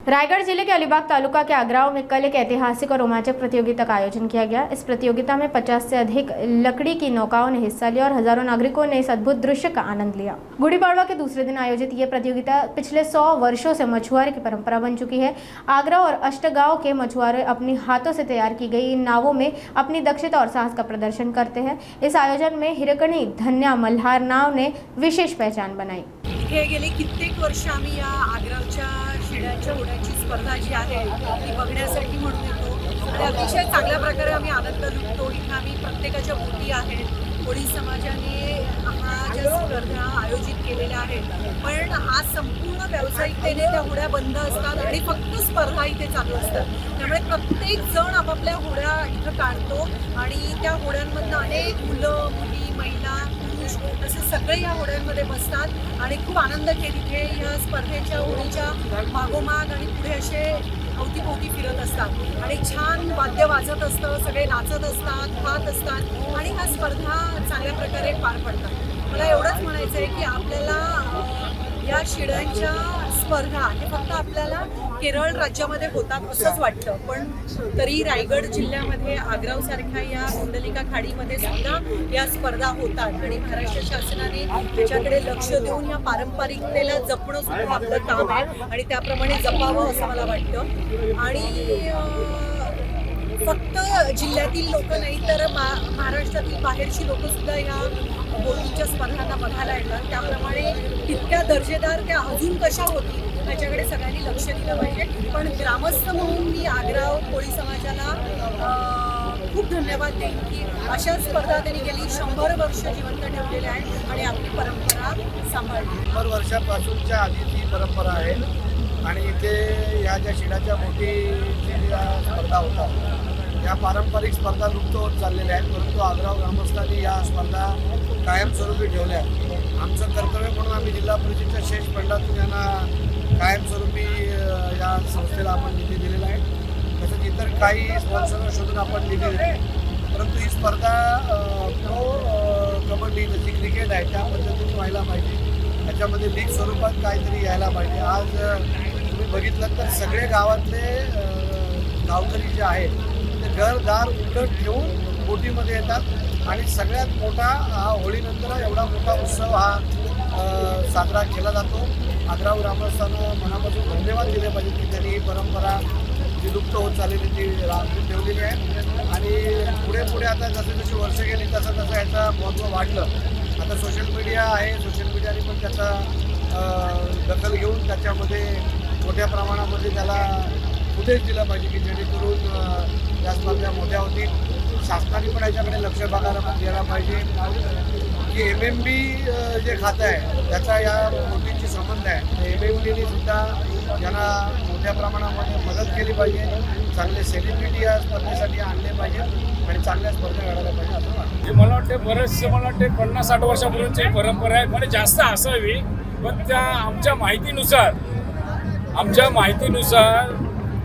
रायगढ़ जिले के अलीबाग तालुका के आगराव में कल एक ऐतिहासिक और रोमांचक प्रतियोगिता का आयोजन किया गया। इस प्रतियोगिता में 50 से अधिक लकड़ी की नौकाओं ने हिस्सा लिया और हजारों नागरिकों ने इस अद्भुत दृश्य का आनंद लिया। गुड़ी पड़वा के दूसरे दिन आयोजित ये प्रतियोगिता पिछले 100 वर्षों से मछुआरे की परंपरा बन चुकी है। आगरा और अष्टगांव के मछुआरे अपनी हाथों से तैयार की गई इन नावों में अपनी दक्षता और साहस का प्रदर्शन करते हैं। इस आयोजन में हिरकणी धन्या मल्हार नाव ने विशेष पहचान बनाई। हे गेले कित्येक वर्ष आम्ही या आग्रावच्या शिड्यांच्या होड्याची स्पर्धा जी आहे ती बघण्यासाठी म्हणून येतो आणि अतिशय चांगल्या प्रकारे आम्ही आनंद लुटतो। इथे आम्ही प्रत्येकाच्या बोटी आहेत। कोळी समाजाने हा ज्या स्पर्धा आयोजित केलेल्या आहेत, पण आज संपूर्ण व्यावसायिकतेने त्या होड्या बंद असतात आणि फक्त स्पर्धा इथे चालू असतात। त्यामुळे प्रत्येक जण आपापल्या होड्या इथं काढतो आणि त्या होड्यांमधनं अनेक मुलं मुली महिला असे सगळे या होड्यांमध्ये बसतात आणि खूप आनंद घेत इथे या स्पर्धेच्या होडीच्या मागोमाग आणि पुढे असे अवतीभोवती फिरत असतात आणि छान वाद्य वाजत असतं, सगळे नाचत असतात, खात असतात आणि हा स्पर्धा चांगल्या प्रकारे पार पडतात। मला एवढंच म्हणायचं आहे की आपल्याला या शिड्यांच्या स्पर्धा हे फक्त आपल्याला केरळ राज्यामध्ये होतात असंच वाटतं, पण तरी रायगड जिल्ह्यामध्ये आग्रावसारख्या या कुंडलिका खाडीमध्ये सुद्धा या स्पर्धा होतात आणि महाराष्ट्र शासनाने त्याच्याकडे लक्ष देऊन या पारंपरिकतेला जपणं सुद्धा आपलं काम आहे आणि त्याप्रमाणे जपावं असं मला वाटतं। आणि फक्त जिल्ह्यातील लोक नाही तर महाराष्ट्रातील बाहेरची लोक सुद्धा या बोटींच्या स्पर्धांना बघायला येतात। त्याप्रमाणे तितक्या दर्जेदार त्या अजून कशा होतील त्याच्याकडे सगळ्यांनी लक्ष दिलं पाहिजे। पण ग्रामस्थ म्हणून मी आग्राव कोळी समाजाला खूप धन्यवाद देईन की अशा स्पर्धा त्यांनी गेली 100 वर्ष जिवंत ठेवलेल्या आहेत आणि आपली परंपरा सांभाळली। 100 वर्षापासूनच्या आधीची परंपरा आहे आणि इथे ह्या ज्या शिड्याच्या बोटीची स्पर्धा होतात या पारंपरिक स्पर्धा लुप्त होत चाललेल्या आहेत, परंतु आग्राव ग्रामस्थांनी या स्पर्धा कायमस्वरूपी ठेवल्या आहेत। आमचं कर्तव्य म्हणून आम्ही जिल्हा परिषदेच्या शेष फंडातून यांना कायमस्वरूपी या संस्थेला आपण निधी दिलेला आहे। तसंच इतर काही स्पॉन्सर शोधून आपण निधी देतो, परंतु ही स्पर्धा प्रो कबड्डी जशी क्रिकेट आहे त्या पद्धतीने व्हायला पाहिजे। त्याच्यामध्ये लीग स्वरूपात काहीतरी यायला पाहिजे। आज तुम्ही बघितलं तर सगळे गावातले गावकरी जे आहेत ते घरदार उलट ठेवून बोटीमध्ये येतात आणि सगळ्यात मोठा हा होळीनंतर एवढा मोठा उत्सव हा साजरा केला जातो। आग्राव ग्रामस्थांना मनापासून धन्यवाद दिले पाहिजे की त्यांनी ही परंपरा जी लुप्त होत चाललेली ती राखून ठेवलेली आहे आणि पुढे पुढे आता जशी वर्ष गेली तसं याचं महत्त्व वाढलं। आता सोशल मीडिया आहे, सोशल मीडियाने पण त्याचा दखल घेऊन त्याच्यामध्ये मोठ्या प्रमाणामध्ये त्याला फुटेज दिलं पाहिजे की जेणेकरून या स्पर्धा मोठ्या होतील। शासनाने पण याच्याकडे लक्ष बघायला द्यायला पाहिजे की MMB जे खातं आहे त्याचा या बोटींची संबंध आहे। MMBने सुद्धा यांना मोठ्या प्रमाणामध्ये मदत केली पाहिजे। चांगले सेलिब्रिटी या स्पर्धेसाठी आणले पाहिजे आणि चांगल्या स्पर्धा घडायला पाहिजे असं वाटतं। मला वाटते 50-60 वर्षापूर्वीची परंपरा आहे, म्हणजे जास्त असावी, पण त्या आमच्या माहितीनुसार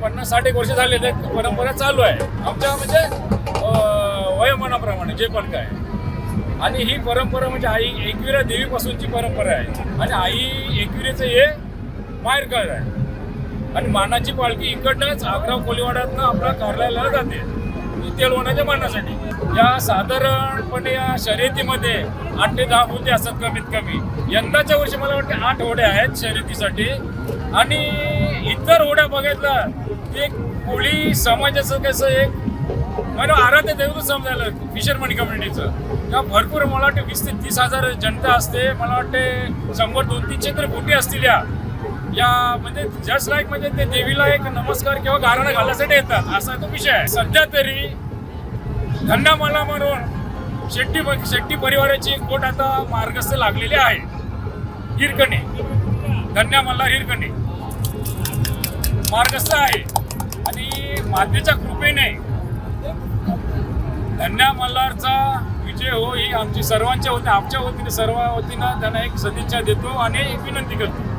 50-60 वर्ष झाले ते परंपरा चालू आहे आमच्या म्हणजे वयोमानाप्रमाणे जे पण काय। आणि ही परंपरा म्हणजे आई एकविरा देवीपासूनची परंपरा आहे आणि आई एकविरेचं हे माहेरघर आहे आणि मानाची पालखी इकडनंच आग्राव कोलीवाड्यातनं आपल्या कार्यालयाला जाते तेलवणाच्या मानासाठी। या साधारणपणे या शर्यतीमध्ये 8 ते 10 होते असतात कमीत कमी। यंदाच्या वर्षी मला वाटते 8 होड्या आहेत शर्यतीसाठी आणि इतर होड्या बघितल्या ते कोळी समाजाचं कसं एक मला आराध्य दैवत समजायला फिशरमन कम्युनिटीचं त्या भरपूर मला वाटते 20 ते 30 हजार जनता असते। मला वाटते 100-200-300 तरी बोटी असतील या म्हणजे जस्ट लाईक म्हणजे ते देवीला एक नमस्कार किंवा गाराणा घालण्यासाठी येतात असा तो विषय आहे। सध्या तरी धन्या मला म्हणून शेट्टी परिवाराची एक बोट आता मार्गस्थ लागलेली आहे हिरकणी। धन्या मल्हार हिरकणी मार्गस्थ आहे आणि मातेच्या कृपेने धन्या मल्हारचा विजय हो ही आमची सर्वांच्या वतीने आमच्या वतीने सर्व वतीनं त्यांना एक सदिच्छा देतो आणि एक विनंती करतो।